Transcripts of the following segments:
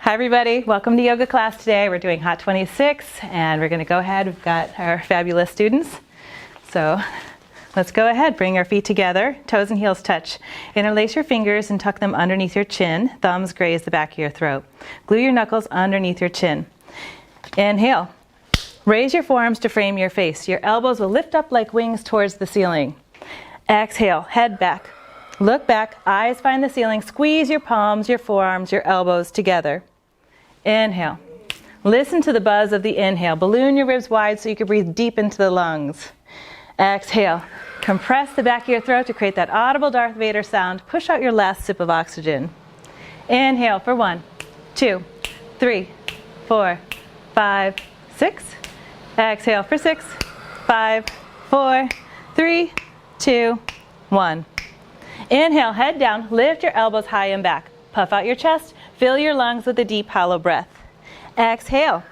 Hi everybody, welcome to yoga class today. We're doing Hot 26 and we're going to go ahead. We've got our fabulous students. So let's go ahead, bring our feet together, toes and heels touch. Interlace your fingers and tuck them underneath your chin. Thumbs graze the back of your throat. Glue your knuckles underneath your chin. Inhale. Raise your forearms to frame your face. Your elbows will lift up like wings towards the ceiling. Exhale, head back. Look back, eyes find the ceiling. Squeeze your palms, your forearms, your elbows together. Inhale. Listen to the buzz of the inhale. Balloon your ribs wide so you can breathe deep into the lungs. Exhale. Compress the back of your throat to create that audible Darth Vader sound. Push out your last sip of oxygen. Inhale for 1, 2, 3, 4, 5, 6. Exhale for 6, 5, 4, 3, 2, 1. Inhale, head down, lift your elbows high and back. Puff out your chest, fill your lungs with a deep, hollow breath. Exhale,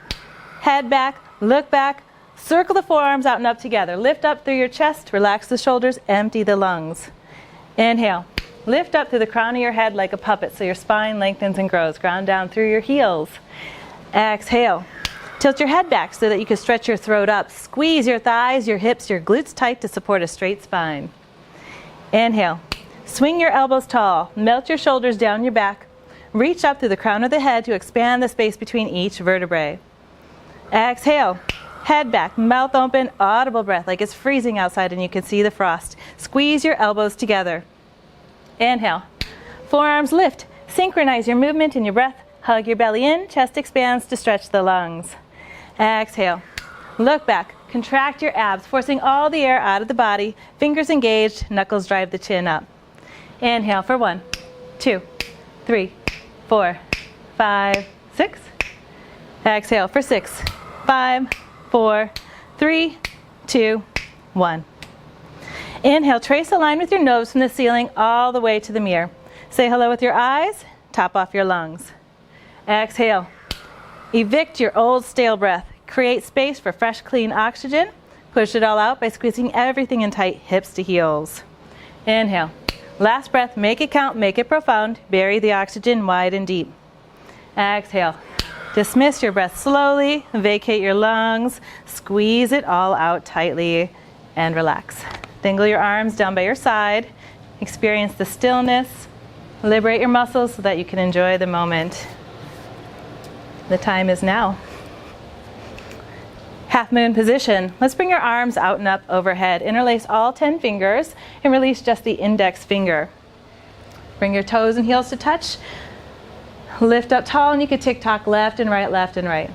head back, look back, circle the forearms out and up together. Lift up through your chest, relax the shoulders, empty the lungs. Inhale, lift up through the crown of your head like a puppet so your spine lengthens and grows. Ground down through your heels. Exhale, tilt your head back so that you can stretch your throat up. Squeeze your thighs, your hips, your glutes tight to support a straight spine. Inhale. Swing your elbows tall, melt your shoulders down your back, reach up through the crown of the head to expand the space between each vertebrae. Exhale, head back, mouth open, audible breath like it's freezing outside and you can see the frost. Squeeze your elbows together. Inhale, forearms lift, synchronize your movement and your breath, hug your belly in, chest expands to stretch the lungs. Exhale, look back, contract your abs, forcing all the air out of the body, fingers engaged, knuckles drive the chin up. Inhale for 1, 2, 3, 4, 5, 6. Exhale for 6, 5, 4, 3, 2, 1. Inhale, trace a line with your nose from the ceiling all the way to the mirror. Say hello with your eyes, top off your lungs. Exhale, evict your old stale breath. Create space for fresh, clean oxygen. Push it all out by squeezing everything in tight, hips to heels. Inhale. Last breath, make it count, make it profound. Bury the oxygen wide and deep. Exhale. Dismiss your breath slowly, vacate your lungs, squeeze it all out tightly, and relax. Dangle your arms down by your side. Experience the stillness. Liberate your muscles so that you can enjoy the moment. The time is now. Half moon position. Let's bring your arms out and up overhead. Interlace all 10 fingers and release just the index finger. Bring your toes and heels to touch. Lift up tall and you can tick-tock left and right, left and right.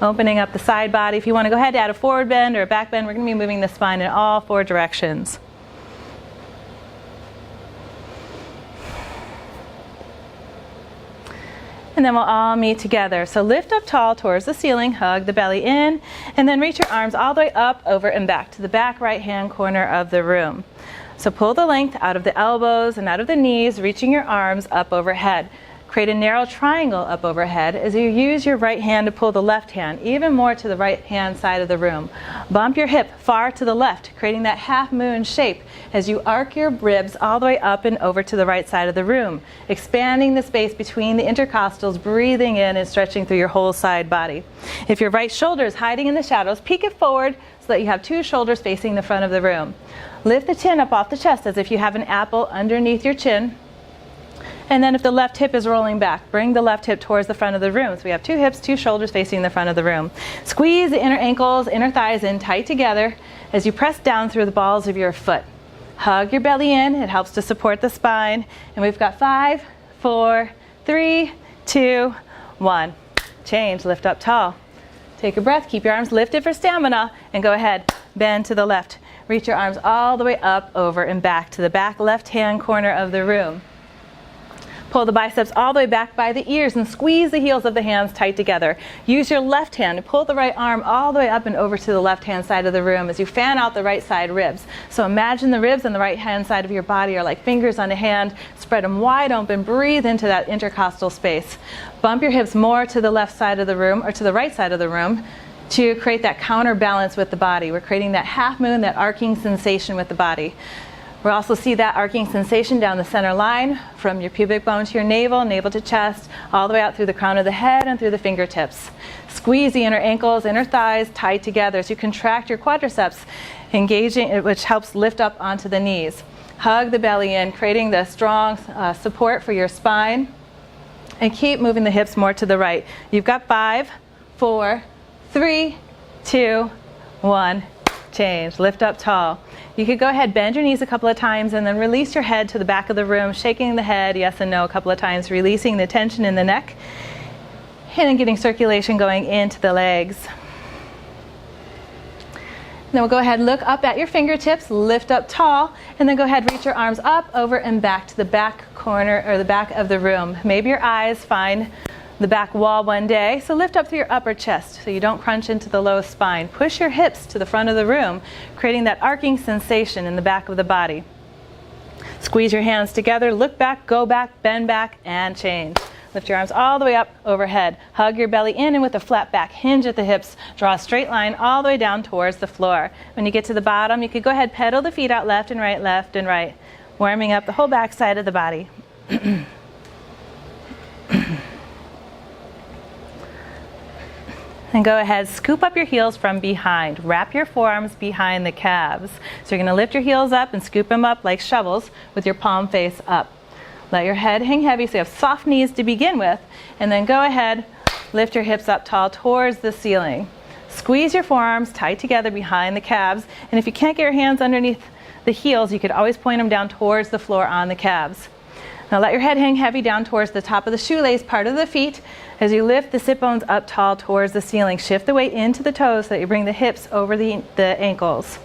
Opening up the side body. If you want to go ahead, add a forward bend or a back bend. We're going to be moving the spine in all 4 directions. And then we'll all meet together. So lift up tall towards the ceiling, hug the belly in, and then reach your arms all the way up, over, and back to the back right-hand corner of the room. So pull the length out of the elbows and out of the knees, reaching your arms up overhead. Create a narrow triangle up overhead as you use your right hand to pull the left hand even more to the right-hand side of the room. Bump your hip far to the left, creating that half-moon shape as you arc your ribs all the way up and over to the right side of the room, expanding the space between the intercostals, breathing in and stretching through your whole side body. If your right shoulder is hiding in the shadows, peek it forward so that you have 2 shoulders facing the front of the room. Lift the chin up off the chest as if you have an apple underneath your chin. And then if the left hip is rolling back, bring the left hip towards the front of the room. So we have 2 hips, 2 shoulders facing the front of the room. Squeeze the inner ankles, inner thighs in tight together as you press down through the balls of your foot. Hug your belly in. It helps to support the spine. And we've got 5, 4, 3, 2, 1. Change, lift up tall. Take a breath, keep your arms lifted for stamina, and go ahead, bend to the left. Reach your arms all the way up, over, and back to the back left-hand corner of the room. Pull the biceps all the way back by the ears and squeeze the heels of the hands tight together. Use your left hand to pull the right arm all the way up and over to the left-hand side of the room as you fan out the right side ribs. So imagine the ribs on the right-hand side of your body are like fingers on a hand. Spread them wide open. Breathe into that intercostal space. Bump your hips more to the left side of the room or to the right side of the room to create that counterbalance with the body. We're creating that half moon, that arcing sensation with the body. We'll also see that arcing sensation down the center line from your pubic bone to your navel, navel to chest, all the way out through the crown of the head and through the fingertips. Squeeze the inner ankles, inner thighs tight together as you contract your quadriceps, engaging, which helps lift up onto the knees. Hug the belly in, creating the strong support for your spine. And keep moving the hips more to the right. You've got 5, 4, 3, 2, 1. Change. Lift up tall. You could go ahead, bend your knees a couple of times, and then release your head to the back of the room, shaking the head yes and no a couple of times, releasing the tension in the neck, and then getting circulation going into the legs. Then we'll go ahead, look up at your fingertips, lift up tall, and then go ahead, reach your arms up, over, and back to the back corner or the back of the room. Maybe your eyes find the back wall one day, so lift up through your upper chest so you don't crunch into the low spine. Push your hips to the front of the room, creating that arcing sensation in the back of the body. Squeeze your hands together, look back, go back, bend back, and change. Lift your arms all the way up overhead. Hug your belly in, and with a flat back, hinge at the hips. Draw a straight line all the way down towards the floor. When you get to the bottom, you could go ahead, pedal the feet out left and right, warming up the whole back side of the body. And go ahead, scoop up your heels from behind. Wrap your forearms behind the calves. So you're going to lift your heels up and scoop them up like shovels with your palm face up. Let your head hang heavy so you have soft knees to begin with. And then go ahead, lift your hips up tall towards the ceiling. Squeeze your forearms tight together behind the calves. And if you can't get your hands underneath the heels, you could always point them down towards the floor on the calves. Now let your head hang heavy down towards the top of the shoelace part of the feet as you lift the sit bones up tall towards the ceiling. Shift the weight into the toes so that you bring the hips over the ankles.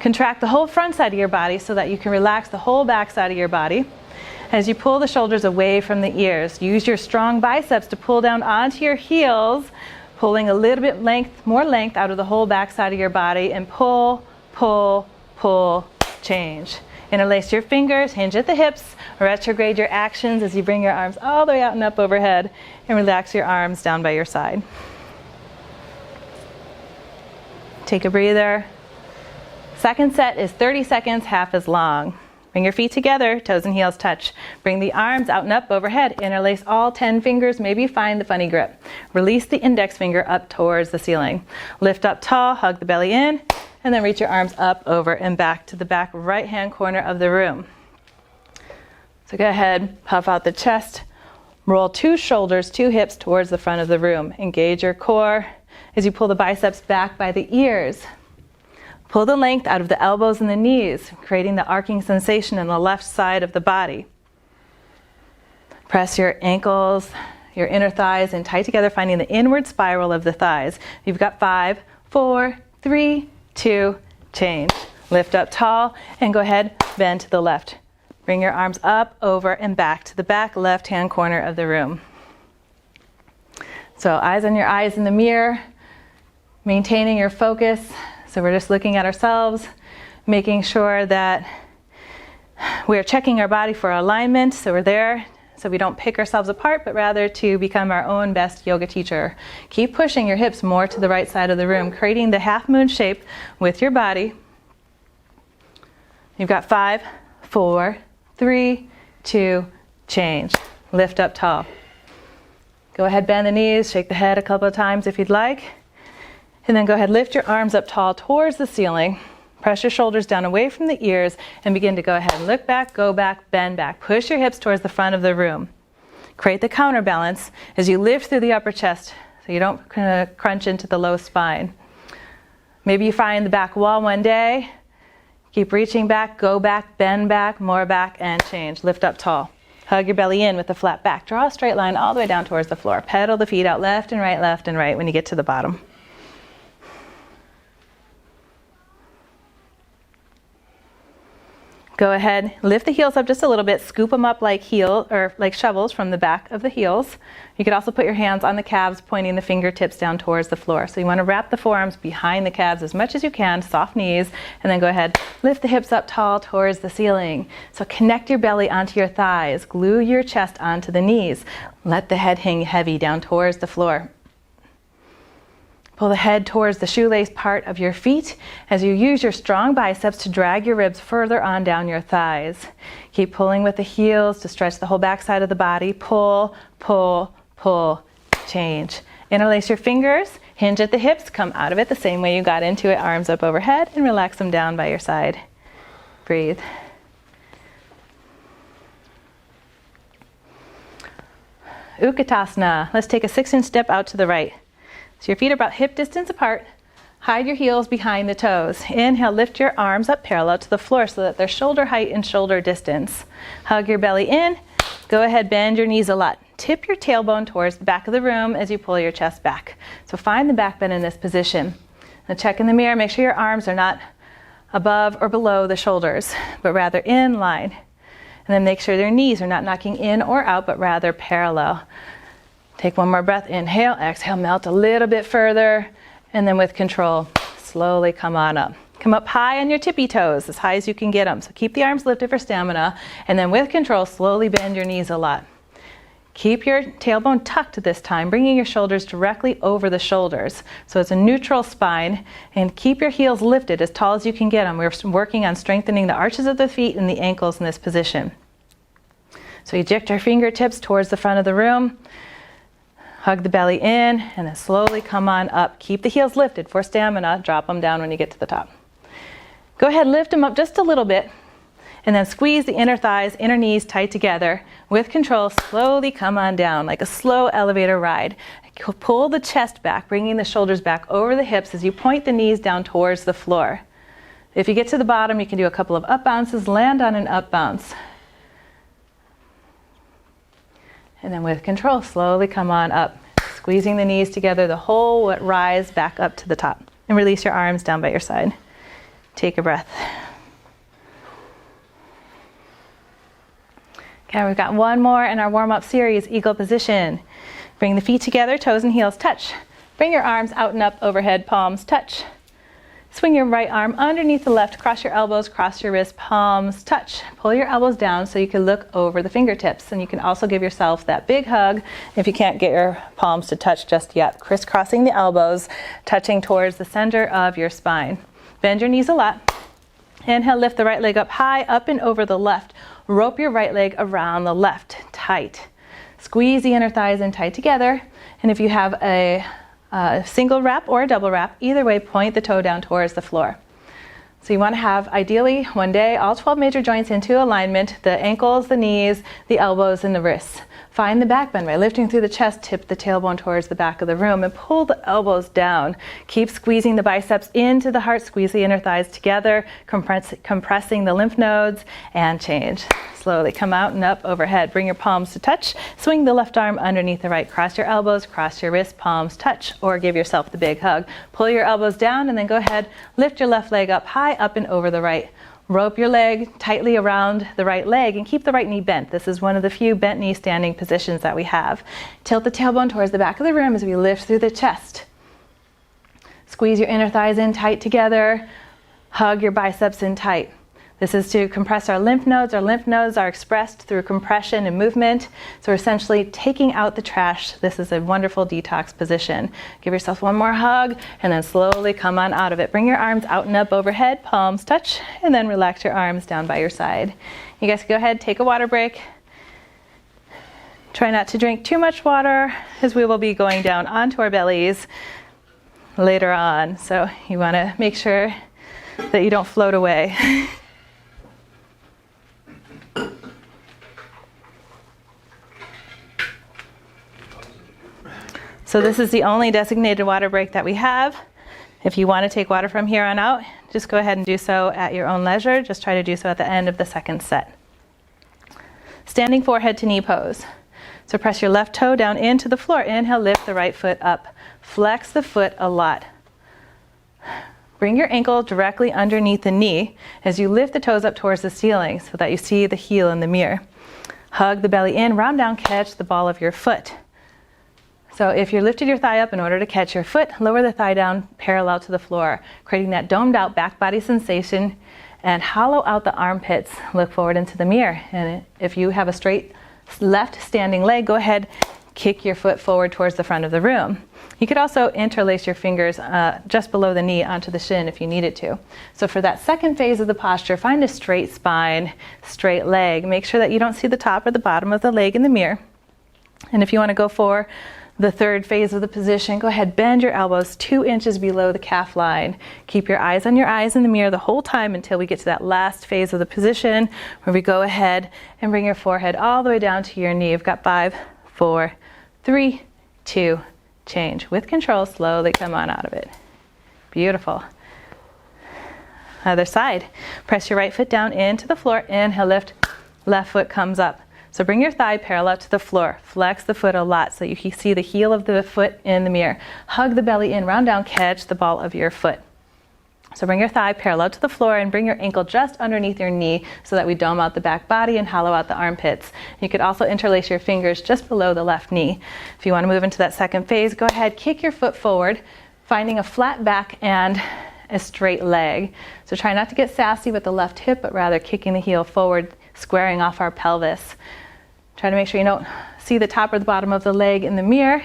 Contract the whole front side of your body so that you can relax the whole back side of your body. As you pull the shoulders away from the ears, use your strong biceps to pull down onto your heels, pulling a little bit more length out of the whole back side of your body, and pull, pull, pull, change. Interlace your fingers, hinge at the hips, retrograde your actions as you bring your arms all the way out and up overhead, and relax your arms down by your side. Take a breather. Second set is 30 seconds, half as long. Bring your feet together, toes and heels touch. Bring the arms out and up overhead. Interlace all 10 fingers, maybe find the funny grip. Release the index finger up towards the ceiling. Lift up tall, hug the belly in, and then reach your arms up, over, and back to the back right-hand corner of the room. So go ahead, puff out the chest, roll 2 shoulders, 2 hips towards the front of the room. Engage your core as you pull the biceps back by the ears. Pull the length out of the elbows and the knees, creating the arcing sensation in the left side of the body. Press your ankles, your inner thighs in tight together, finding the inward spiral of the thighs. You've got 5, 4, 3, 2, change. Lift up tall and go ahead, bend to the left. Bring your arms up, over, and back to the back left-hand corner of the room. So eyes on your eyes in the mirror, maintaining your focus. So we're just looking at ourselves, making sure that we're checking our body for alignment. So we're there so we don't pick ourselves apart, but rather to become our own best yoga teacher. Keep pushing your hips more to the right side of the room, creating the half moon shape with your body. You've got 5, 4, 3, 2, change. Lift up tall. Go ahead, bend the knees, shake the head a couple of times if you'd like. And then go ahead, lift your arms up tall towards the ceiling. Press your shoulders down away from the ears and begin to go ahead and look back, go back, bend back. Push your hips towards the front of the room. Create the counterbalance as you lift through the upper chest so you don't crunch into the low spine. Maybe you find the back wall one day. Keep reaching back, go back, bend back, more back, and change. Lift up tall. Hug your belly in with a flat back. Draw a straight line all the way down towards the floor. Pedal the feet out left and right when you get to the bottom. Go ahead, lift the heels up just a little bit, scoop them up like shovels from the back of the heels. You could also put your hands on the calves, pointing the fingertips down towards the floor. So you want to wrap the forearms behind the calves as much as you can, soft knees, and then go ahead, lift the hips up tall towards the ceiling. So connect your belly onto your thighs, glue your chest onto the knees. Let the head hang heavy down towards the floor. Pull the head towards the shoelace part of your feet as you use your strong biceps to drag your ribs further on down your thighs. Keep pulling with the heels to stretch the whole back side of the body. Pull, pull, pull, change. Interlace your fingers, hinge at the hips, come out of it the same way you got into it, arms up overhead, and relax them down by your side. Breathe. Utkatasana. Let's take a 6-inch step out to the right. So your feet are about hip distance apart. Hide your heels behind the toes. Inhale, lift your arms up parallel to the floor so that they're shoulder height and shoulder distance. Hug your belly in. Go ahead, bend your knees a lot. Tip your tailbone towards the back of the room as you pull your chest back. So find the back bend in this position. Now check in the mirror, make sure your arms are not above or below the shoulders, but rather in line. And then make sure their knees are not knocking in or out, but rather parallel. Take one more breath, inhale, exhale, melt a little bit further, and then with control, slowly come on up. Come up high on your tippy toes, as high as you can get them. So keep the arms lifted for stamina, and then with control, slowly bend your knees a lot. Keep your tailbone tucked this time, bringing your shoulders directly over the shoulders. So it's a neutral spine, and keep your heels lifted as tall as you can get them. We're working on strengthening the arches of the feet and the ankles in this position. So eject your fingertips towards the front of the room. Hug the belly in, and then slowly come on up. Keep the heels lifted for stamina. Drop them down when you get to the top. Go ahead, lift them up just a little bit, and then squeeze the inner thighs, inner knees tight together. With control, slowly come on down like a slow elevator ride. Pull the chest back, bringing the shoulders back over the hips as you point the knees down towards the floor. If you get to the bottom, you can do a couple of up bounces, land on an up bounce. And then with control, slowly come on up, squeezing the knees together, the whole rise back up to the top. And release your arms down by your side. Take a breath. Okay, we've got one more in our warm-up series, eagle position. Bring the feet together, toes and heels touch. Bring your arms out and up overhead, palms touch. Swing your right arm underneath the left, cross your elbows, cross your wrists, palms touch. Pull your elbows down so you can look over the fingertips, and you can also give yourself that big hug if you can't get your palms to touch just yet. Crisscrossing the elbows, touching towards the center of your spine. Bend your knees a lot. Inhale, lift the right leg up high, up and over the left. Rope your right leg around the left, tight. Squeeze the inner thighs in tight together, and if you have a single wrap or a double wrap, either way, point the toe down towards the floor. So you want to have, ideally, one day, all 12 major joints into alignment, the ankles, the knees, the elbows, and the wrists. Find the back bend by lifting through the chest, tip the tailbone towards the back of the room, and pull the elbows down. Keep squeezing the biceps into the heart, squeeze the inner thighs together, compressing the lymph nodes, and change. Slowly come out and up overhead. Bring your palms to touch. Swing the left arm underneath the right. Cross your elbows, cross your wrists, palms touch, or give yourself the big hug. Pull your elbows down, and then go ahead, lift your left leg up high, up and over the right. Rope your leg tightly around the right leg and keep the right knee bent. This is one of the few bent knee standing positions that we have. Tilt the tailbone towards the back of the room as we lift through the chest. Squeeze your inner thighs in tight together. Hug your biceps in tight. This is to compress our lymph nodes. Our lymph nodes are expressed through compression and movement. So we're essentially taking out the trash. This is a wonderful detox position. Give yourself one more hug and then slowly come on out of it. Bring your arms out and up overhead, palms touch, and then relax your arms down by your side. You guys can go ahead, take a water break. Try not to drink too much water as we will be going down onto our bellies later on. So you want to make sure that you don't float away. So this is the only designated water break that we have. If you want to take water from here on out, just go ahead and do so at your own leisure. Just try to do so at the end of the second set. Standing forehead to knee pose. So press your left toe down into the floor. Inhale, lift the right foot up. Flex the foot a lot. Bring your ankle directly underneath the knee as you lift the toes up towards the ceiling so that you see the heel in the mirror. Hug the belly in, round down, catch the ball of your foot. So if you lifted your thigh up in order to catch your foot, lower the thigh down parallel to the floor, creating that domed out back body sensation, and hollow out the armpits. Look forward into the mirror. And if you have a straight left standing leg, go ahead, kick your foot forward towards the front of the room. You could also interlace your fingers just below the knee onto the shin if you needed to. So for that second phase of the posture, find a straight spine, straight leg. Make sure that you don't see the top or the bottom of the leg in the mirror. And if you want to go for the third phase of the position, go ahead, bend your elbows 2 inches below the calf line. Keep your eyes on your eyes in the mirror the whole time until we get to that last phase of the position where we go ahead and bring your forehead all the way down to your knee. You've got 5, 4, 3, 2, change. With control, slowly come on out of it. Beautiful. Other side. Press your right foot down into the floor. Inhale, lift. Left foot comes up. So bring your thigh parallel to the floor. Flex the foot a lot so you can see the heel of the foot in the mirror. Hug the belly in, round down, catch the ball of your foot. So bring your thigh parallel to the floor and bring your ankle just underneath your knee so that we dome out the back body and hollow out the armpits. You could also interlace your fingers just below the left knee. If you want to move into that second phase, go ahead, kick your foot forward, finding a flat back and a straight leg. So try not to get sassy with the left hip, but rather kicking the heel forward, squaring off our pelvis. Try to make sure you don't see the top or the bottom of the leg in the mirror.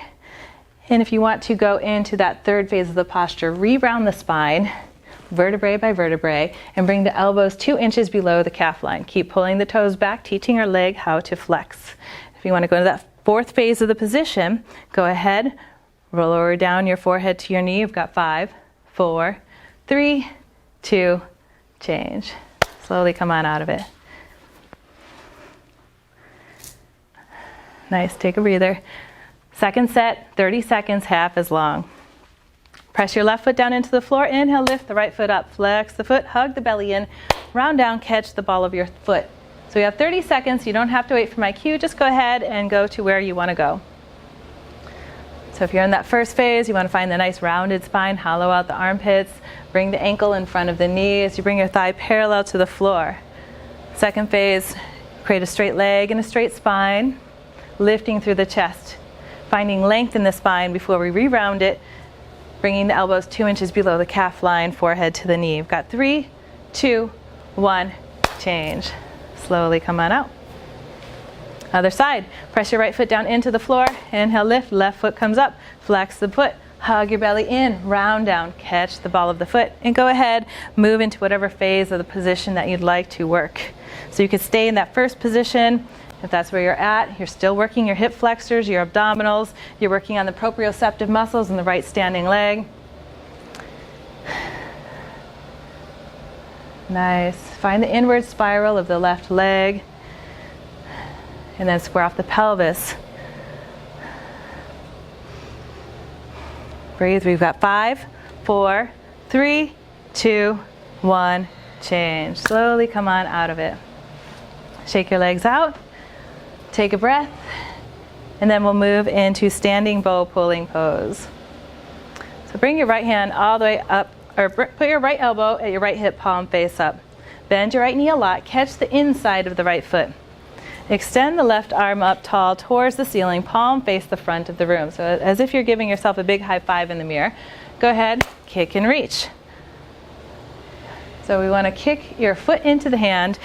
And if you want to go into that third phase of the posture, re-round the spine, vertebrae by vertebrae, and bring the elbows 2 inches below the calf line. Keep pulling the toes back, teaching our leg how to flex. If you want to go into that fourth phase of the position, go ahead, lower down your forehead to your knee. You've got 5, 4, 3, 2, change. Slowly come on out of it. Nice, take a breather. Second set, 30 seconds, half as long. Press your left foot down into the floor. Inhale, lift the right foot up. Flex the foot, hug the belly in, round down, catch the ball of your foot. So we have 30 seconds. You don't have to wait for my cue. Just go ahead and go to where you want to go. So if you're in that first phase, you want to find the nice rounded spine, hollow out the armpits, bring the ankle in front of the knee as you bring your thigh parallel to the floor. Second phase, create a straight leg and a straight spine, lifting through the chest, finding length in the spine before we re-round it, bringing the elbows 2 inches below the calf line, forehead to the knee. You've got 3, 2, 1, change. Slowly come on out. Other side. Press your right foot down into the floor. Inhale, lift. Left foot comes up. Flex the foot. Hug your belly in. Round down. Catch the ball of the foot. And go ahead, move into whatever phase of the position that you'd like to work. So you could stay in that first position. If that's where you're at, you're still working your hip flexors, your abdominals, you're working on the proprioceptive muscles in the right standing leg. Nice. Find the inward spiral of the left leg and then square off the pelvis. Breathe. We've got 5, 4, 3, 2, 1, change. Slowly come on out of it. Shake your legs out. Take a breath, and then we'll move into standing bow pulling pose. So bring your right hand all the way up, or put your right elbow at your right hip, palm face up. Bend your right knee a lot, catch the inside of the right foot. Extend the left arm up tall towards the ceiling, palm face the front of the room. So as if you're giving yourself a big high five in the mirror. Go ahead, kick and reach. So we want to kick your foot into the hand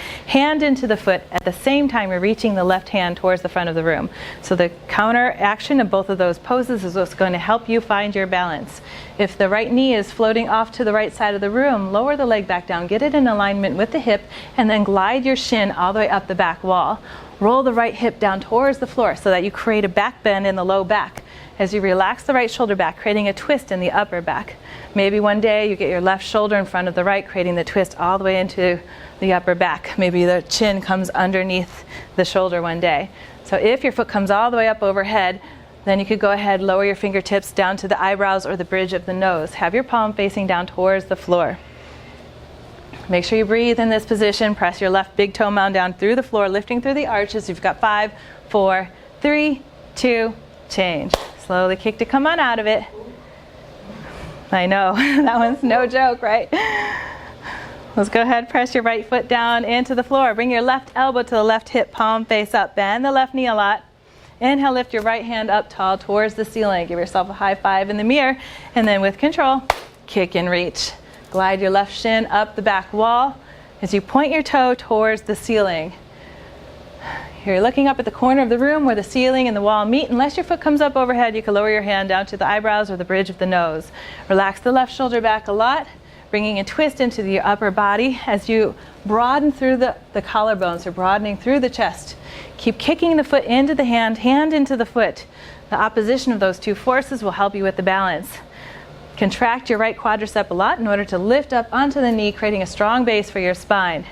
into the foot. At the same time, you're reaching the left hand towards the front of the room. So the counter action of both of those poses is what's going to help you find your balance. If the right knee is floating off to the right side of the room, lower the leg back down, get it in alignment with the hip, and then glide your shin all the way up the back wall. Roll the right hip down towards the floor so that you create a back bend in the low back. As you relax the right shoulder back, creating a twist in the upper back. Maybe one day you get your left shoulder in front of the right, creating the twist all the way into the upper back. Maybe the chin comes underneath the shoulder one day. So if your foot comes all the way up overhead, then you could go ahead, lower your fingertips down to the eyebrows or the bridge of the nose. Have your palm facing down towards the floor. Make sure you breathe in this position. Press your left big toe mound down through the floor, lifting through the arches. You've got 5, 4, 3, 2, change. Slowly kick to come on out of it. I know, that one's no joke, right? Let's go ahead, press your right foot down into the floor. Bring your left elbow to the left hip, palm face up. Bend the left knee a lot. Inhale, lift your right hand up tall towards the ceiling. Give yourself a high five in the mirror. And then with control, kick and reach. Glide your left shin up the back wall as you point your toe towards the ceiling. You're looking up at the corner of the room where the ceiling and the wall meet. Unless your foot comes up overhead, you can lower your hand down to the eyebrows or the bridge of the nose. Relax the left shoulder back a lot, bringing a twist into the upper body as you broaden through the collarbones, or broadening through the chest. Keep kicking the foot into the hand into the foot. The opposition of those two forces will help you with the balance. Contract your right quadricep a lot in order to lift up onto the knee, creating a strong base for your spine.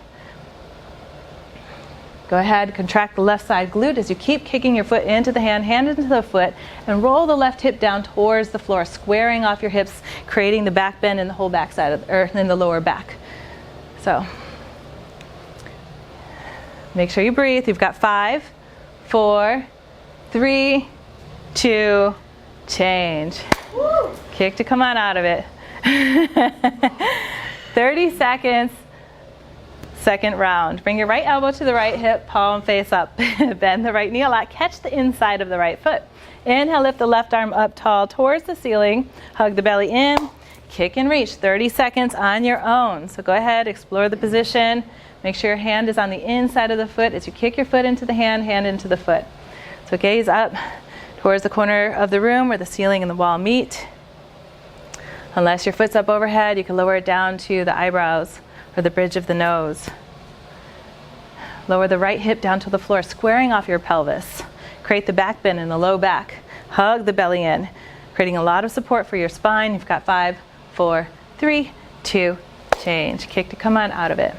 Go ahead, contract the left side glute as you keep kicking your foot into the hand into the foot, and roll the left hip down towards the floor, squaring off your hips, creating the back bend in the whole back side of the earth and the lower back. So, make sure you breathe. You've got 5, 4, 3, 2, change. Woo! Kick to come on out of it. 30 seconds. Second round. Bring your right elbow to the right hip, palm face up. Bend the right knee a lot. Catch the inside of the right foot. Inhale, lift the left arm up tall towards the ceiling. Hug the belly in. Kick and reach. 30 seconds on your own. So go ahead, explore the position. Make sure your hand is on the inside of the foot as you kick your foot into the hand into the foot. So gaze up towards the corner of the room where the ceiling and the wall meet. Unless your foot's up overhead, you can lower it down to the eyebrows or the bridge of the nose. Lower the right hip down to the floor, squaring off your pelvis. Create the back bend in the low back. Hug the belly in, creating a lot of support for your spine. You've got 5, 4, 3, 2, change. Kick to come on out of it.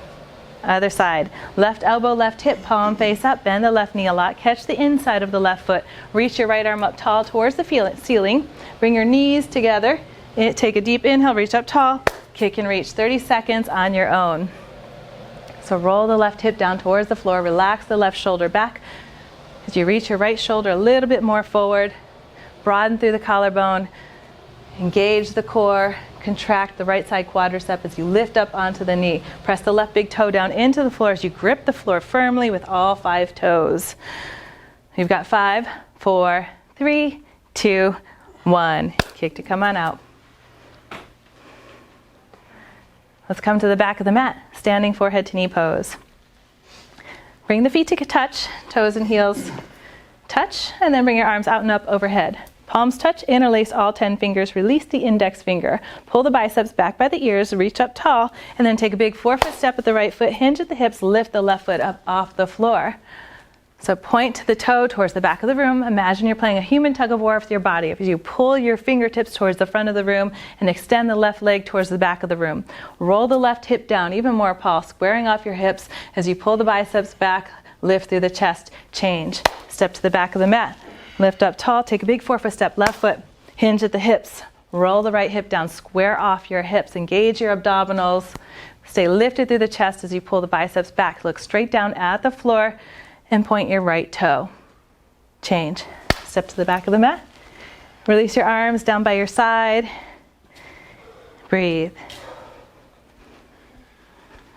Other side. Left elbow, left hip, palm face up. Bend the left knee a lot. Catch the inside of the left foot. Reach your right arm up tall towards the ceiling. Bring your knees together. Take a deep inhale, reach up tall. Kick and reach. 30 seconds on your own. So roll the left hip down towards the floor. Relax the left shoulder back as you reach your right shoulder a little bit more forward. Broaden through the collarbone. Engage the core. Contract the right side quadricep as you lift up onto the knee. Press the left big toe down into the floor as you grip the floor firmly with all 5 toes. You've got 5, 4, 3, 2, 1. Kick to come on out. Let's come to the back of the mat, standing forehead to knee pose. Bring the feet to touch, toes and heels touch, and then bring your arms out and up overhead. Palms touch, interlace all 10 fingers, release the index finger. Pull the biceps back by the ears, reach up tall, and then take a big forefoot step with the right foot, hinge at the hips, lift the left foot up off the floor. So point the toe towards the back of the room. Imagine you're playing a human tug of war with your body as you pull your fingertips towards the front of the room and extend the left leg towards the back of the room. Roll the left hip down, even more, Paul, squaring off your hips as you pull the biceps back, lift through the chest, change. Step to the back of the mat. Lift up tall, take a big forefoot step, left foot, hinge at the hips. Roll the right hip down, square off your hips, engage your abdominals. Stay lifted through the chest as you pull the biceps back. Look straight down at the floor and point your right toe. Change. Step to the back of the mat. Release your arms down by your side. Breathe.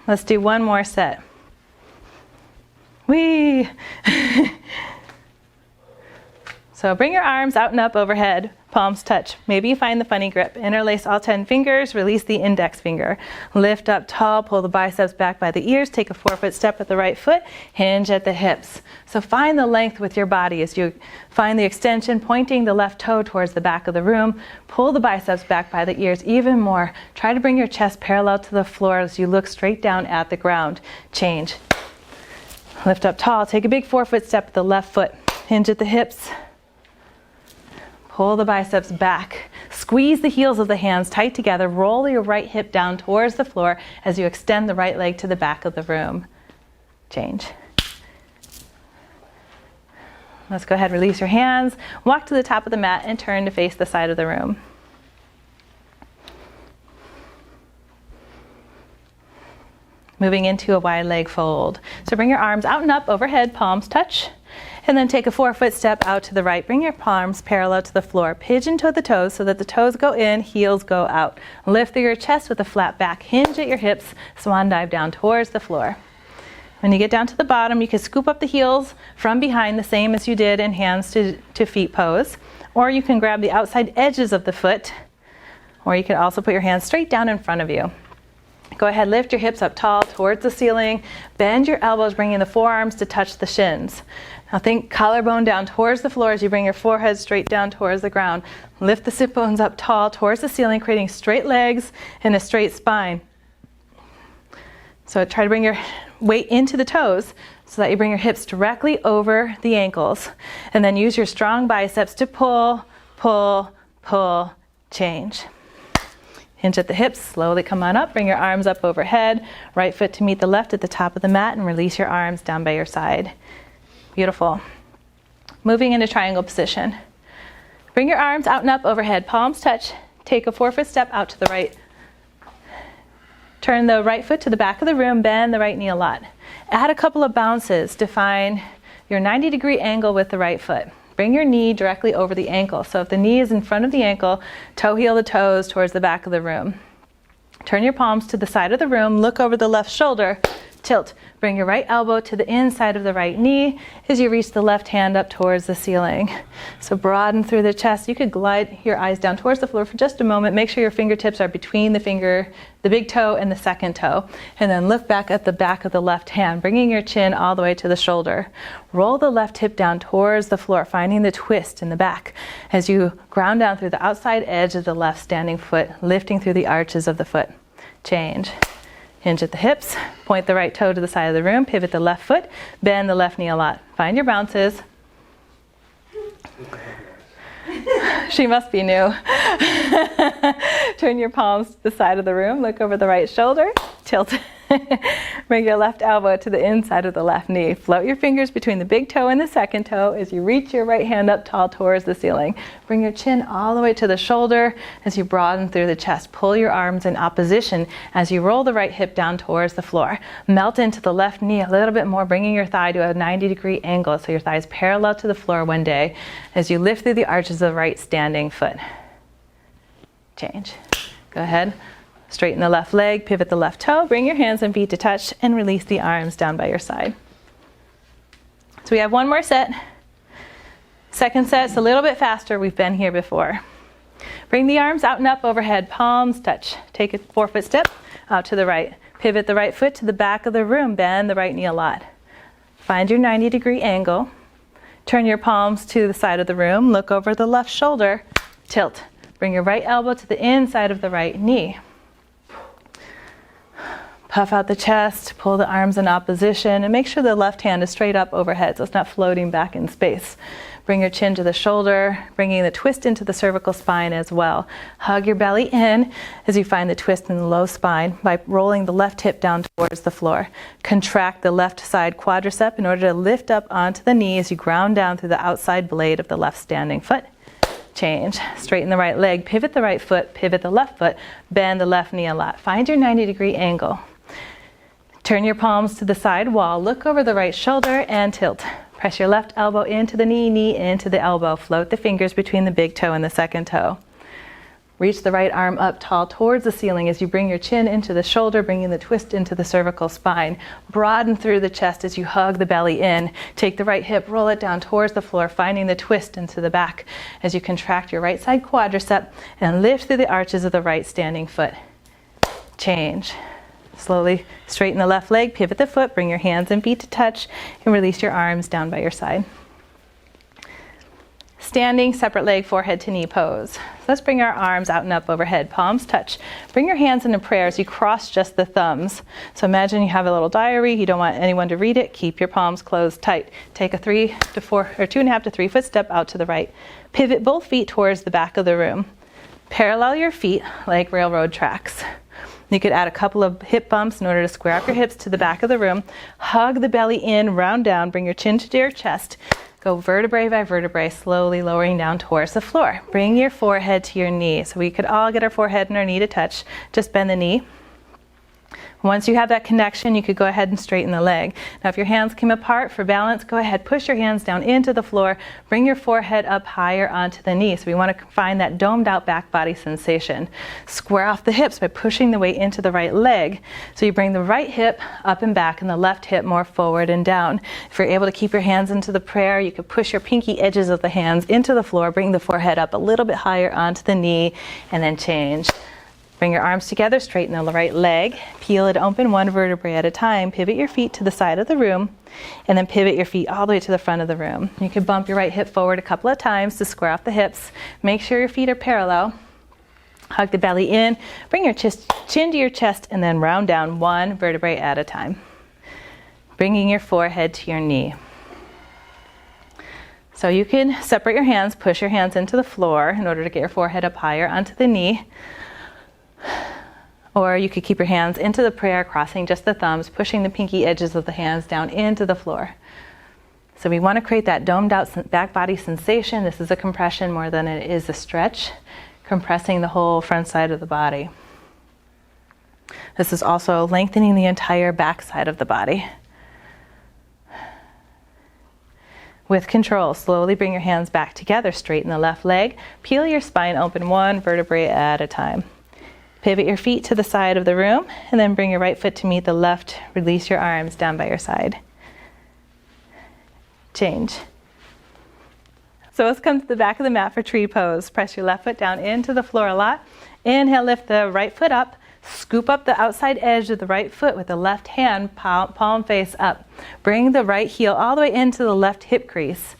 Let's do one more set. Whee! So bring your arms out and up overhead, palms touch. Maybe you find the funny grip. Interlace all 10 fingers, release the index finger. Lift up tall, pull the biceps back by the ears, take a forefoot step with the right foot, hinge at the hips. So find the length with your body as you find the extension, pointing the left toe towards the back of the room. Pull the biceps back by the ears even more. Try to bring your chest parallel to the floor as you look straight down at the ground. Change. Lift up tall, take a big forefoot step with the left foot, hinge at the hips. Pull the biceps back. Squeeze the heels of the hands tight together. Roll your right hip down towards the floor as you extend the right leg to the back of the room. Change. Let's go ahead, release your hands. Walk to the top of the mat and turn to face the side of the room. Moving into a wide leg fold. So bring your arms out and up overhead, palms touch. And then take a forefoot step out to the right. Bring your palms parallel to the floor. Pigeon toe the toes so that the toes go in, heels go out. Lift through your chest with a flat back. Hinge at your hips. Swan dive down towards the floor. When you get down to the bottom, you can scoop up the heels from behind, the same as you did in hands to feet pose. Or you can grab the outside edges of the foot. Or you can also put your hands straight down in front of you. Go ahead, lift your hips up tall towards the ceiling. Bend your elbows, bringing the forearms to touch the shins. Now think collarbone down towards the floor as you bring your forehead straight down towards the ground. Lift the sit bones up tall towards the ceiling, creating straight legs and a straight spine. So try to bring your weight into the toes so that you bring your hips directly over the ankles. And then use your strong biceps to pull, pull, pull, change. Hinge at the hips, slowly come on up, bring your arms up overhead, right foot to meet the left at the top of the mat, and release your arms down by your side. Beautiful. Moving into triangle position. Bring your arms out and up overhead, palms touch, take a 4-foot step out to the right. Turn the right foot to the back of the room, bend the right knee a lot. Add a couple of bounces to find your 90-degree angle with the right foot. Bring your knee directly over the ankle. So if the knee is in front of the ankle, toe heel the toes towards the back of the room. Turn your palms to the side of the room, look over the left shoulder, tilt. Bring your right elbow to the inside of the right knee as you reach the left hand up towards the ceiling. So broaden through the chest. You could glide your eyes down towards the floor for just a moment. Make sure your fingertips are between the big toe and the second toe. And then lift back at the back of the left hand, bringing your chin all the way to the shoulder. Roll the left hip down towards the floor, finding the twist in the back as you ground down through the outside edge of the left standing foot, lifting through the arches of the foot. Change. Hinge at the hips, point the right toe to the side of the room, pivot the left foot, bend the left knee a lot. Find your bounces. She must be new. Turn your palms to the side of the room, look over the right shoulder, tilt. Bring your left elbow to the inside of the left knee. Float your fingers between the big toe and the second toe as you reach your right hand up tall towards the ceiling. Bring your chin all the way to the shoulder as you broaden through the chest. Pull your arms in opposition as you roll the right hip down towards the floor. Melt into the left knee a little bit more, bringing your thigh to a 90-degree angle so your thigh is parallel to the floor one day as you lift through the arches of the right standing foot. Change. Go ahead. Straighten the left leg, pivot the left toe, bring your hands and feet to touch, and release the arms down by your side. So we have one more set. Second set's a little bit faster. We've been here before. Bring the arms out and up overhead, palms touch. Take a 4-foot step out to the right. Pivot the right foot to the back of the room, bend the right knee a lot. Find your 90-degree angle. Turn your palms to the side of the room, look over the left shoulder, tilt. Bring your right elbow to the inside of the right knee. Puff out the chest, pull the arms in opposition, and make sure the left hand is straight up overhead so it's not floating back in space. Bring your chin to the shoulder, bringing the twist into the cervical spine as well. Hug your belly in as you find the twist in the low spine by rolling the left hip down towards the floor. Contract the left side quadricep in order to lift up onto the knee as you ground down through the outside blade of the left standing foot. Change. Straighten the right leg, pivot the right foot, pivot the left foot, bend the left knee a lot. Find your 90-degree angle. Turn your palms to the side wall, look over the right shoulder and tilt. Press your left elbow into the knee, knee into the elbow. Float the fingers between the big toe and the second toe. Reach the right arm up tall towards the ceiling as you bring your chin into the shoulder, bringing the twist into the cervical spine. Broaden through the chest as you hug the belly in. Take the right hip, roll it down towards the floor, finding the twist into the back as you contract your right side quadricep and lift through the arches of the right standing foot. Change. Slowly straighten the left leg, pivot the foot, bring your hands and feet to touch, and release your arms down by your side. Standing, separate leg, forehead to knee pose. So let's bring our arms out and up overhead, palms touch. Bring your hands into prayer as you cross just the thumbs. So imagine you have a little diary, you don't want anyone to read it, keep your palms closed tight. Take a 2.5 to 3 foot step out to the right. Pivot both feet towards the back of the room. Parallel your feet like railroad tracks. You could add a couple of hip bumps in order to square up your hips to the back of the room. Hug the belly in, round down, bring your chin to your chest. Go vertebrae by vertebrae, slowly lowering down towards the floor. Bring your forehead to your knee. So we could all get our forehead and our knee to touch. Just bend the knee. Once you have that connection, you could go ahead and straighten the leg. Now if your hands came apart for balance, go ahead, push your hands down into the floor, bring your forehead up higher onto the knee. So we want to find that domed out back body sensation. Square off the hips by pushing the weight into the right leg. So you bring the right hip up and back and the left hip more forward and down. If you're able to keep your hands into the prayer, you could push your pinky edges of the hands into the floor, bring the forehead up a little bit higher onto the knee, and then change. Bring your arms together, straighten the right leg, peel it open one vertebrae at a time, pivot your feet to the side of the room, and then pivot your feet all the way to the front of the room. You can bump your right hip forward a couple of times to square off the hips. Make sure your feet are parallel. Hug the belly in, bring your chin to your chest, and then round down one vertebrae at a time. Bringing your forehead to your knee. So you can separate your hands, push your hands into the floor in order to get your forehead up higher onto the knee. Or you could keep your hands into the prayer, crossing just the thumbs, pushing the pinky edges of the hands down into the floor. So we want to create that domed out back body sensation. This is a compression more than it is a stretch, compressing the whole front side of the body. This is also lengthening the entire back side of the body. With control, slowly bring your hands back together, straighten the left leg, peel your spine open one vertebrae at a time. Pivot your feet to the side of the room, and then bring your right foot to meet the left. Release your arms down by your side. Change. So let's come to the back of the mat for tree pose. Press your left foot down into the floor a lot. Inhale, lift the right foot up. Scoop up the outside edge of the right foot with the left hand, palm face up. Bring the right heel all the way into the left hip crease.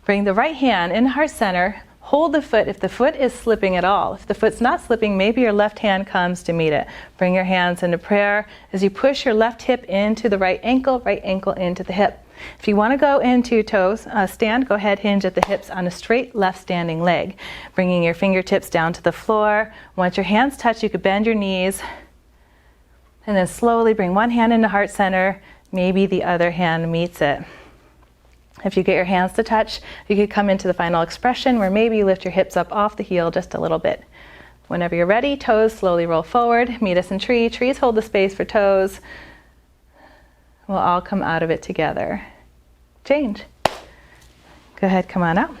Bring the right hand in heart center. Hold the foot if the foot is slipping at all. If the foot's not slipping, maybe your left hand comes to meet it. Bring your hands into prayer as you push your left hip into the right ankle into the hip. If you want to go into toes, stand, go ahead, hinge at the hips on a straight left standing leg. Bringing your fingertips down to the floor. Once your hands touch, you could bend your knees. And then slowly bring one hand into heart center. Maybe the other hand meets it. If you get your hands to touch, you could come into the final expression where maybe you lift your hips up off the heel just a little bit. Whenever you're ready, toes slowly roll forward. Meet us in tree. Trees hold the space for toes. We'll all come out of it together. Change. Go ahead, come on out.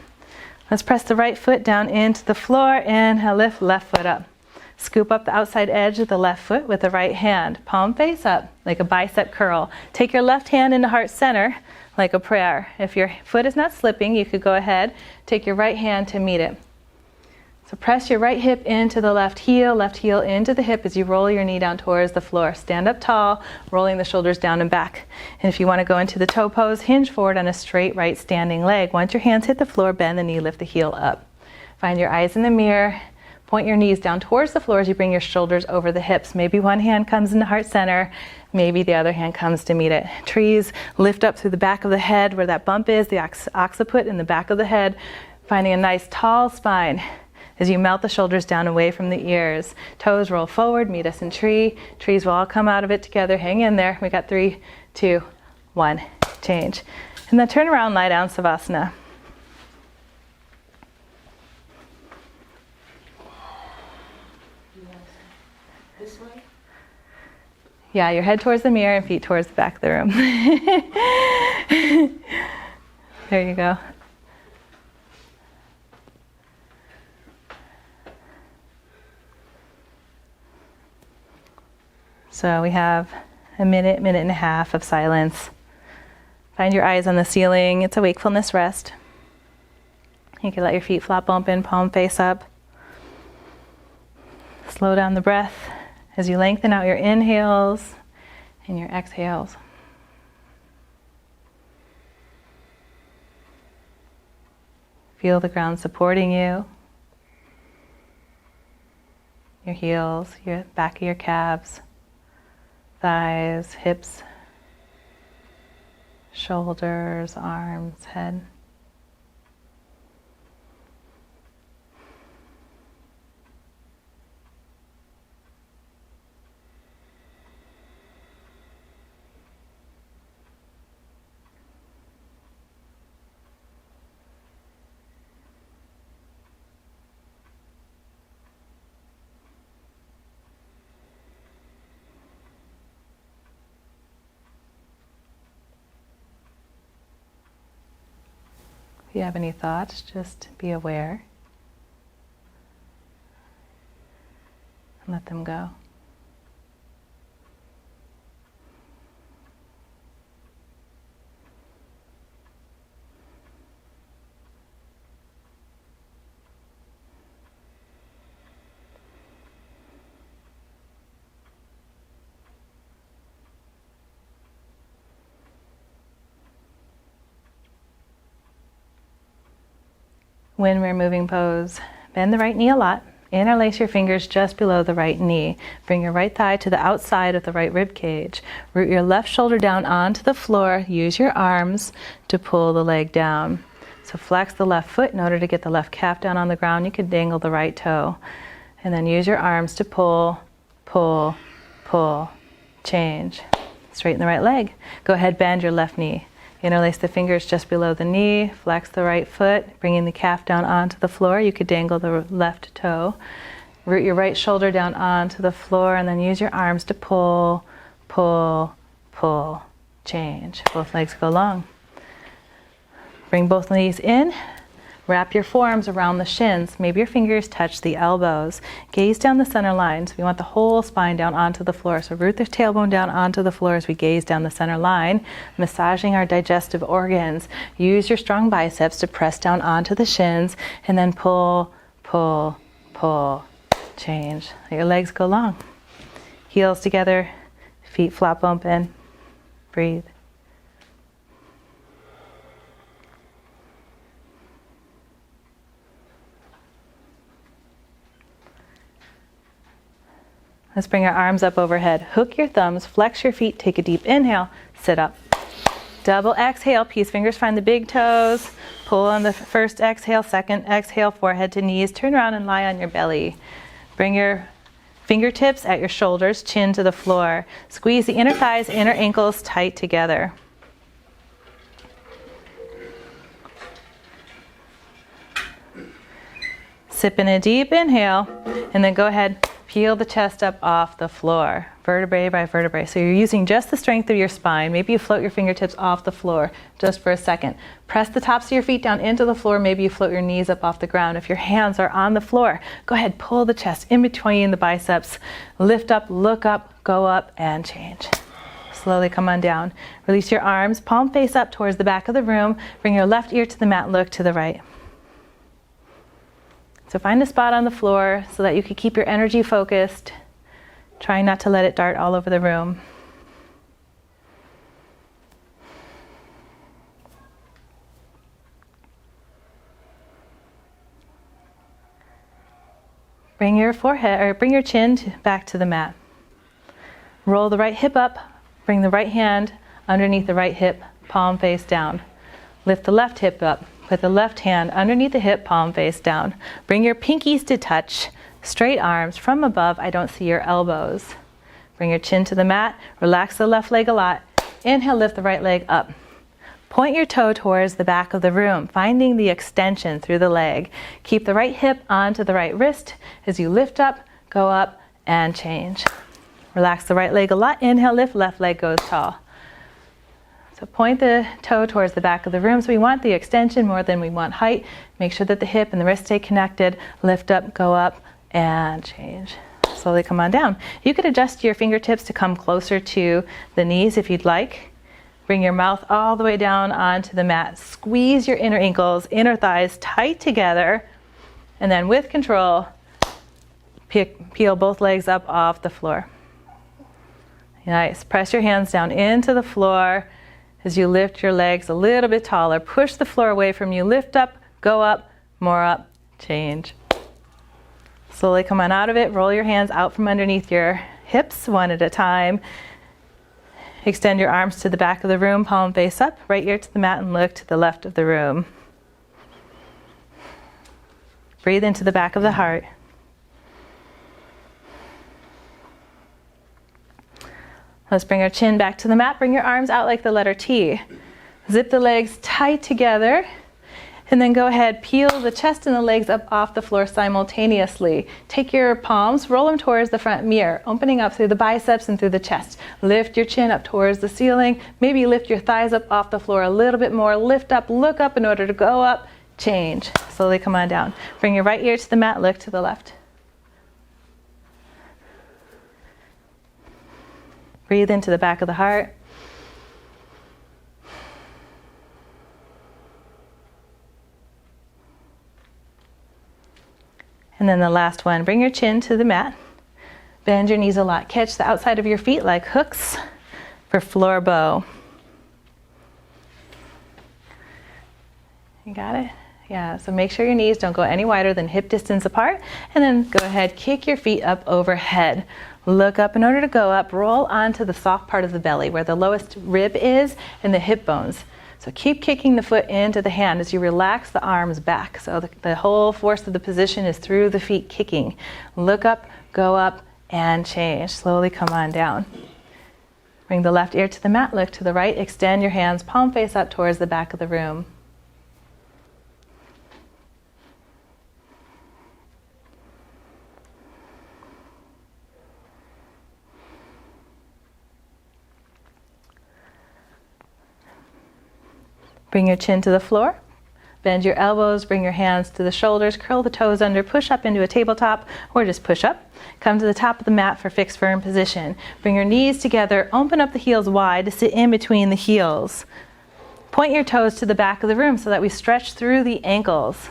Let's press the right foot down into the floor. Inhale, lift left foot up. Scoop up the outside edge of the left foot with the right hand. Palm face up, like a bicep curl. Take your left hand into heart center, like a prayer. If your foot is not slipping, you could go ahead, take your right hand to meet it. So press your right hip into the left heel into the hip as you roll your knee down towards the floor. Stand up tall, rolling the shoulders down and back. And if you want to go into the toe pose, hinge forward on a straight right standing leg. Once your hands hit the floor, bend the knee, lift the heel up. Find your eyes in the mirror. Point your knees down towards the floor as you bring your shoulders over the hips. Maybe one hand comes into heart center, maybe the other hand comes to meet it. Trees lift up through the back of the head where that bump is, the occiput in the back of the head, finding a nice tall spine as you melt the shoulders down away from the ears. Toes roll forward, meet us in tree. Trees will all come out of it together. Hang in there. We got 3, 2, 1. Change. And then turn around, lie down, Savasana. This way? Yeah, your head towards the mirror and feet towards the back of the room. There you go. So we have a minute and a half of silence. Find your eyes on the ceiling. It's a wakefulness rest. You can let your feet flop open, palm face up. Slow down the breath as you lengthen out your inhales and your exhales. Feel the ground supporting you. Your heels, your back of your calves, thighs, hips, shoulders, arms, head. If you have any thoughts, just be aware and let them go. When we're moving pose, bend the right knee a lot. Interlace your fingers just below the right knee. Bring your right thigh to the outside of the right rib cage. Root your left shoulder down onto the floor. Use your arms to pull the leg down. So flex the left foot in order to get the left calf down on the ground. You could dangle the right toe. And then use your arms to pull, pull, pull, change. Straighten the right leg. Go ahead, bend your left knee. Interlace the fingers just below the knee, flex the right foot, bringing the calf down onto the floor. You could dangle the left toe. Root your right shoulder down onto the floor and then use your arms to pull, pull, pull, change. Both legs go long. Bring both knees in. Wrap your forearms around the shins. Maybe your fingers touch the elbows. Gaze down the center line. So we want the whole spine down onto the floor. So root the tailbone down onto the floor as we gaze down the center line, massaging our digestive organs. Use your strong biceps to press down onto the shins and then pull, pull, pull, change. Let your legs go long. Heels together, feet flop open. Breathe. Let's bring our arms up overhead. Hook your thumbs, flex your feet, take a deep inhale, sit up. Double exhale, peace fingers find the big toes. Pull on the first exhale, second exhale, forehead to knees. Turn around and lie on your belly. Bring your fingertips at your shoulders, chin to the floor. Squeeze the inner thighs, inner ankles tight together. Sip in a deep inhale, and then go ahead. Peel the chest up off the floor, vertebrae by vertebrae. So you're using just the strength of your spine. Maybe you float your fingertips off the floor just for a second. Press the tops of your feet down into the floor. Maybe you float your knees up off the ground. If your hands are on the floor, go ahead, pull the chest in between the biceps. Lift up, look up, go up, and change. Slowly come on down. Release your arms, palm face up towards the back of the room. Bring your left ear to the mat, look to the right. So find a spot on the floor so that you can keep your energy focused, trying not to let it dart all over the room. Bring your forehead or bring your chin back to the mat. Roll the right hip up, bring the right hand underneath the right hip, palm face down. Lift the left hip up. Put the left hand underneath the hip, palm face down. Bring your pinkies to touch. Straight arms from above. I don't see your elbows. Bring your chin to the mat. Relax the left leg a lot. Inhale, lift the right leg up. Point your toe towards the back of the room, finding the extension through the leg. Keep the right hip onto the right wrist as you lift up, go up, and change. Relax the right leg a lot. Inhale, lift, left leg goes tall. So point the toe towards the back of the room. So we want the extension more than we want height. Make sure that the hip and the wrist stay connected. Lift up, go up, and change. Slowly come on down. You could adjust your fingertips to come closer to the knees if you'd like. Bring your mouth all the way down onto the mat. Squeeze your inner ankles, inner thighs tight together. And then with control, peel both legs up off the floor. Nice. Press your hands down into the floor. As you lift your legs a little bit taller, push the floor away from you, lift up, go up, more up, change. Slowly come on out of it, roll your hands out from underneath your hips one at a time. Extend your arms to the back of the room, palm face up, right ear to the mat and look to the left of the room. Breathe into the back of the heart. Let's bring our chin back to the mat. Bring your arms out like the letter T. Zip the legs tight together. And then go ahead, peel the chest and the legs up off the floor simultaneously. Take your palms, roll them towards the front mirror, opening up through the biceps and through the chest. Lift your chin up towards the ceiling. Maybe lift your thighs up off the floor a little bit more. Lift up, look up in order to go up, change. Slowly come on down. Bring your right ear to the mat, look to the left. Breathe into the back of the heart. And then the last one, bring your chin to the mat. Bend your knees a lot. Catch the outside of your feet like hooks for floor bow. You got it? Yeah, so make sure your knees don't go any wider than hip distance apart, and then go ahead, kick your feet up overhead. Look up. In order to go up, roll onto the soft part of the belly where the lowest rib is and the hip bones. So keep kicking the foot into the hand as you relax the arms back. So the whole force of the position is through the feet kicking. Look up, go up, and change. Slowly come on down. Bring the left ear to the mat, look to the right, extend your hands, palm face up towards the back of the room. Bring your chin to the floor. Bend your elbows, bring your hands to the shoulders, curl the toes under, push up into a tabletop, or just push up. Come to the top of the mat for fixed firm position. Bring your knees together, open up the heels wide to sit in between the heels. Point your toes to the back of the room so that we stretch through the ankles.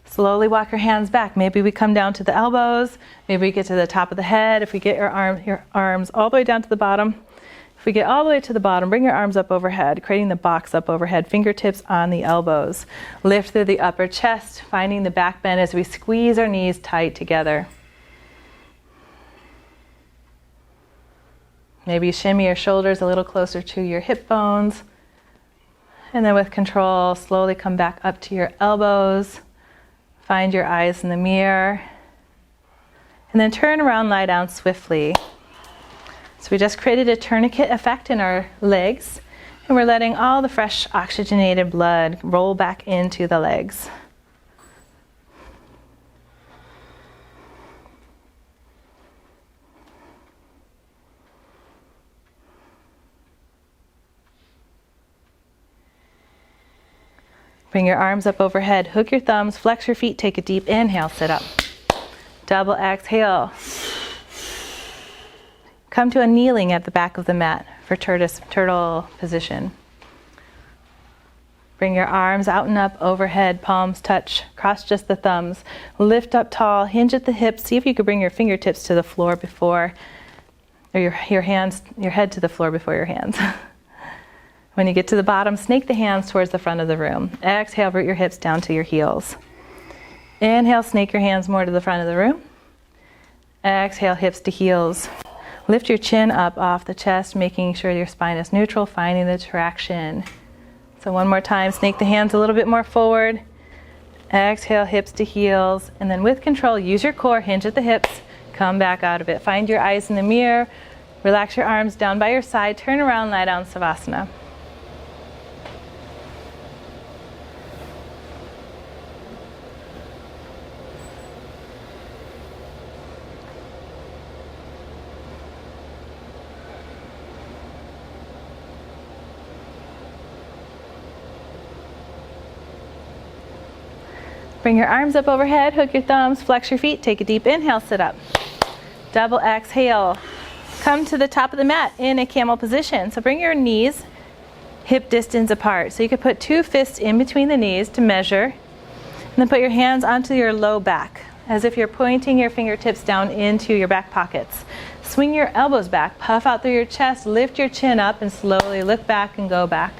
Slowly walk your hands back. Maybe we come down to the elbows, maybe we get to the top of the head. If we get your arms all the way down to the bottom, if we get all the way to the bottom, bring your arms up overhead, creating the box up overhead, fingertips on the elbows. Lift through the upper chest, finding the back bend as we squeeze our knees tight together. Maybe shimmy your shoulders a little closer to your hip bones. And then with control, slowly come back up to your elbows. Find your eyes in the mirror. And then turn around, lie down swiftly. So we just created a tourniquet effect in our legs, and we're letting all the fresh oxygenated blood roll back into the legs. Bring your arms up overhead, hook your thumbs, flex your feet, take a deep inhale, sit up. Double exhale. Come to a kneeling at the back of the mat for turtle position. Bring your arms out and up overhead, palms touch, cross just the thumbs. Lift up tall, hinge at the hips. See if you could bring your fingertips to the floor before, or your head to the floor before your hands. When you get to the bottom, snake the hands towards the front of the room. Exhale, root your hips down to your heels. Inhale, snake your hands more to the front of the room. Exhale, hips to heels. Lift your chin up off the chest, making sure your spine is neutral, finding the traction. So one more time, snake the hands a little bit more forward. Exhale, hips to heels. And then with control, use your core, hinge at the hips, come back out of it. Find your eyes in the mirror, relax your arms down by your side, turn around, lie down, Savasana. Bring your arms up overhead, hook your thumbs, flex your feet, take a deep inhale, sit up. Double exhale. Come to the top of the mat in a camel position. So bring your knees hip distance apart. So you could put two fists in between the knees to measure, and then put your hands onto your low back, as if you're pointing your fingertips down into your back pockets. Swing your elbows back, puff out through your chest, lift your chin up, and slowly look back and go back.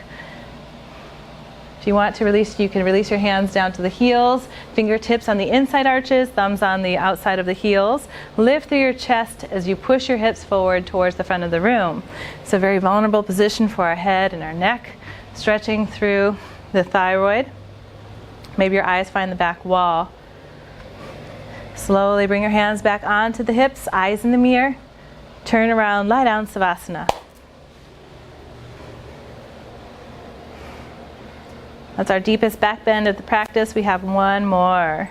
If you want to release, you can release your hands down to the heels, fingertips on the inside arches, thumbs on the outside of the heels. Lift through your chest as you push your hips forward towards the front of the room. It's a very vulnerable position for our head and our neck, stretching through the thyroid. Maybe your eyes find the back wall. Slowly bring your hands back onto the hips, eyes in the mirror. Turn around, lie down, Savasana. That's our deepest back bend of the practice. We have one more.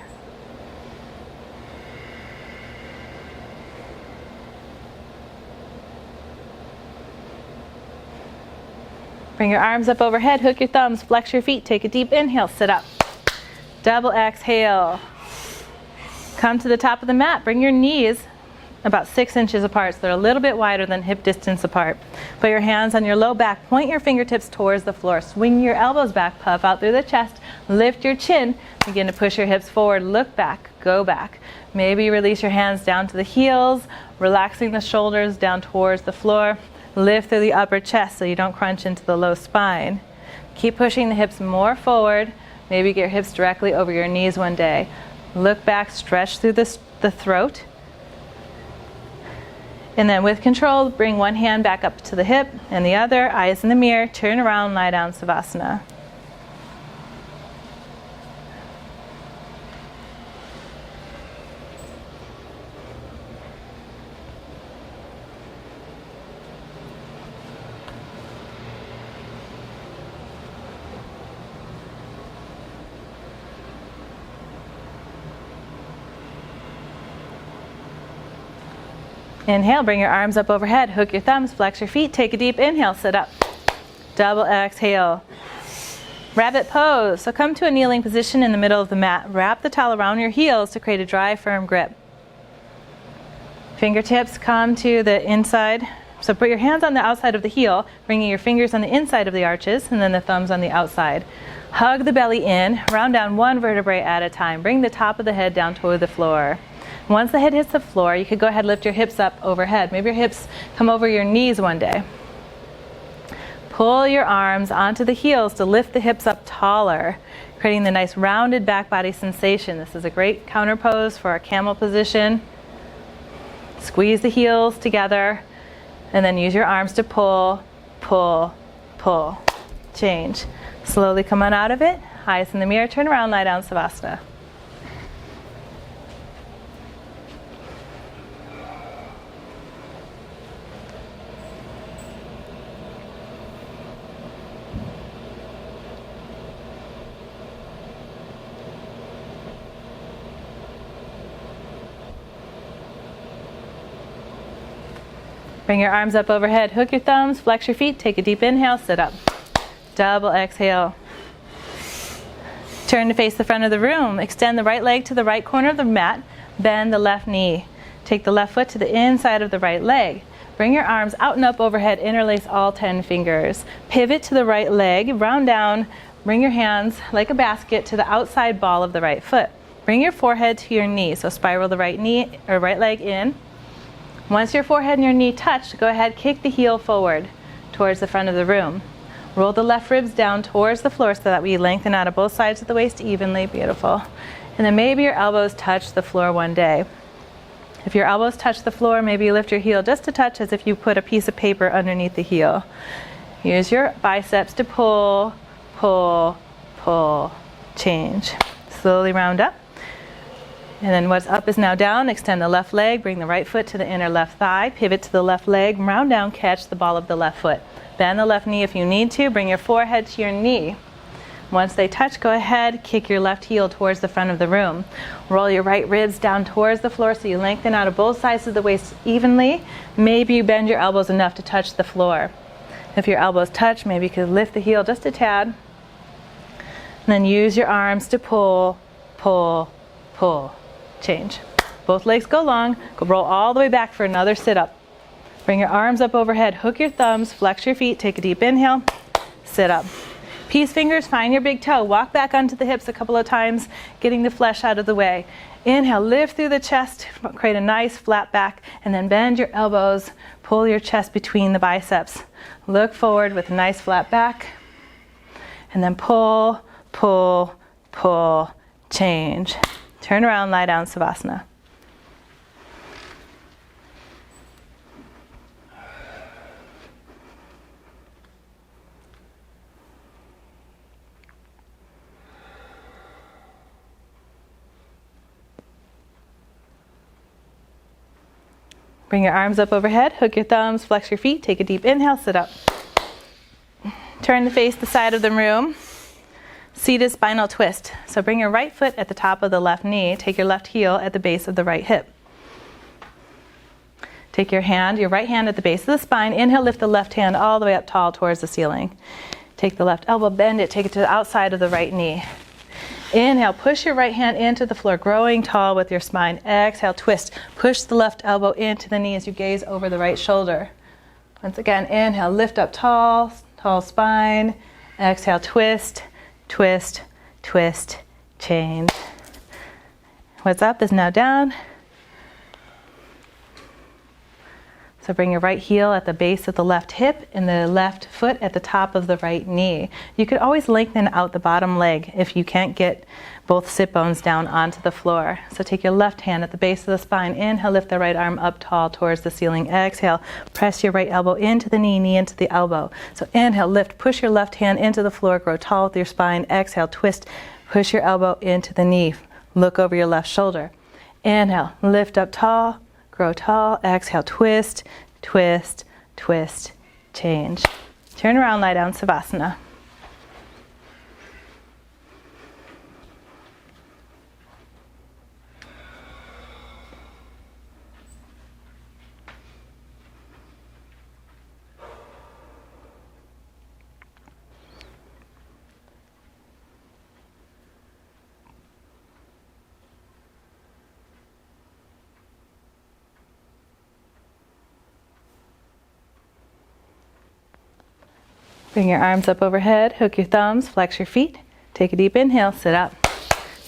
Bring your arms up overhead, hook your thumbs, flex your feet, take a deep inhale, sit up. Double exhale. Come to the top of the mat, bring your knees about 6 inches apart, so they're a little bit wider than hip distance apart. Put your hands on your low back, point your fingertips towards the floor, swing your elbows back, puff out through the chest, lift your chin, begin to push your hips forward, look back, go back. Maybe release your hands down to the heels, relaxing the shoulders down towards the floor, lift through the upper chest so you don't crunch into the low spine. Keep pushing the hips more forward, Maybe get your hips directly over your knees one day. Look back, stretch through the throat. And then with control, bring one hand back up to the hip and the other, eyes in the mirror, turn around, lie down, Savasana. Inhale, bring your arms up overhead, hook your thumbs, flex your feet, take a deep inhale, sit up. Double exhale. Rabbit pose. So come to a kneeling position in the middle of the mat. Wrap the towel around your heels to create a dry, firm grip. Fingertips come to the inside. So put your hands on the outside of the heel, bringing your fingers on the inside of the arches, and then the thumbs on the outside. Hug the belly in, round down one vertebrae at a time. Bring the top of the head down toward the floor. Once the head hits the floor, you could go ahead and lift your hips up overhead. Maybe your hips come over your knees one day. Pull your arms onto the heels to lift the hips up taller, creating the nice rounded back body sensation. This is a great counter pose for our camel position. Squeeze the heels together, and then use your arms to pull, pull, pull. Change. Slowly come on out of it. Eyes in the mirror, turn around, lie down, Savasana. Bring your arms up overhead, hook your thumbs, flex your feet, take a deep inhale, sit up. Double exhale. Turn to face the front of the room. Extend the right leg to the right corner of the mat, bend the left knee. Take the left foot to the inside of the right leg. Bring your arms out and up overhead, interlace all 10 fingers. Pivot to the right leg, round down, bring your hands like a basket to the outside ball of the right foot. Bring your forehead to your knee, so spiral the right knee or right leg in. Once your forehead and your knee touch, go ahead, kick the heel forward towards the front of the room. Roll the left ribs down towards the floor so that we lengthen out of both sides of the waist evenly. Beautiful. And then maybe your elbows touch the floor one day. If your elbows touch the floor, maybe you lift your heel just a touch as if you put a piece of paper underneath the heel. Use your biceps to pull, pull, pull, change. Slowly round up. And then what's up is now down. Extend the left leg, bring the right foot to the inner left thigh, pivot to the left leg, round down, catch the ball of the left foot. Bend the left knee if you need to, bring your forehead to your knee. Once they touch, go ahead, kick your left heel towards the front of the room. Roll your right ribs down towards the floor so you lengthen out of both sides of the waist evenly. Maybe you bend your elbows enough to touch the floor. If your elbows touch, maybe you could lift the heel just a tad. And then use your arms to pull, pull, pull. Change. Both legs go long. Go roll all the way back for another sit-up. Bring your arms up overhead. Hook your thumbs. Flex your feet. Take a deep inhale. Sit up. Peace fingers. Find your big toe. Walk back onto the hips a couple of times, getting the flesh out of the way. Inhale. Lift through the chest. Create a nice flat back. And then bend your elbows. Pull your chest between the biceps. Look forward with a nice flat back. And then pull, pull, pull. Change. Turn around, lie down, Savasana. Bring your arms up overhead, hook your thumbs, flex your feet, take a deep inhale, sit up. Turn to face the side of the room. Seated spinal twist. So bring your right foot at the top of the left knee. Take your left heel at the base of the right hip. Take your right hand at the base of the spine. Inhale, lift the left hand all the way up tall towards the ceiling. Take the left elbow, bend it, take it to the outside of the right knee. Inhale, push your right hand into the floor, growing tall with your spine. Exhale, twist. Push the left elbow into the knee as you gaze over the right shoulder. Once again, inhale, lift up tall, tall spine. Exhale, twist. Twist, twist, change. What's up is now down. So bring your right heel at the base of the left hip and the left foot at the top of the right knee. You could always lengthen out the bottom leg if you can't get both sit bones down onto the floor. So take your left hand at the base of the spine. Inhale, lift the right arm up tall towards the ceiling. Exhale, press your right elbow into the knee, knee into the elbow. So inhale, lift, push your left hand into the floor, grow tall with your spine. Exhale, twist, push your elbow into the knee. Look over your left shoulder. Inhale, lift up tall, grow tall. Exhale, twist, twist, twist, change. Turn around, lie down, Savasana. Bring your arms up overhead, hook your thumbs, flex your feet. Take a deep inhale, sit up.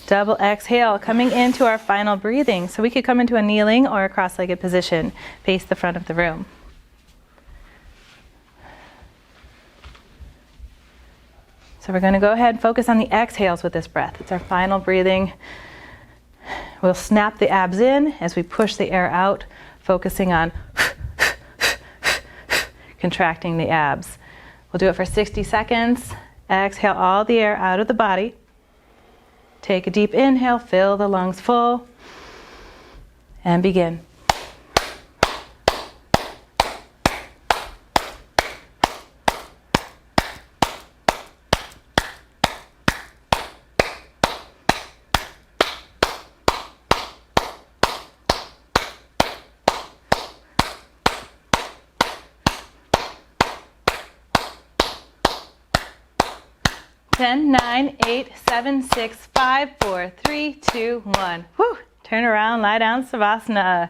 Double exhale, coming into our final breathing. So we could come into a kneeling or a cross-legged position. Face the front of the room. So we're going to go ahead and focus on the exhales with this breath. It's our final breathing. We'll snap the abs in as we push the air out, focusing on contracting the abs. We'll do it for 60 seconds. Exhale all the air out of the body. Take a deep inhale, fill the lungs full, and begin. Ten, 9, 8, 7, 6, 5, 4, 3, 2, 1. Whew. Turn around, lie down, Savasana.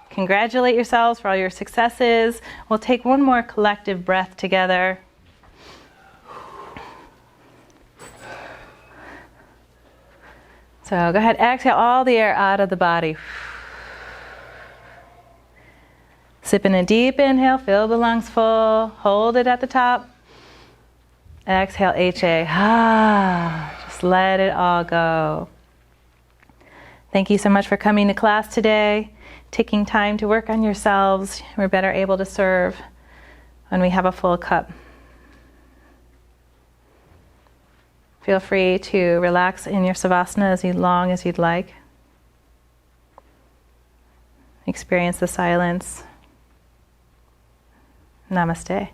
Congratulate yourselves for all your successes. We'll take one more collective breath together. So go ahead, exhale all the air out of the body. Sip in a deep inhale, fill the lungs full, hold it at the top. Exhale, HA. Just let it all go. Thank you so much for coming to class today, taking time to work on yourselves. We're better able to serve when we have a full cup. Feel free to relax in your Savasana as long as you'd like. Experience the silence. Namaste.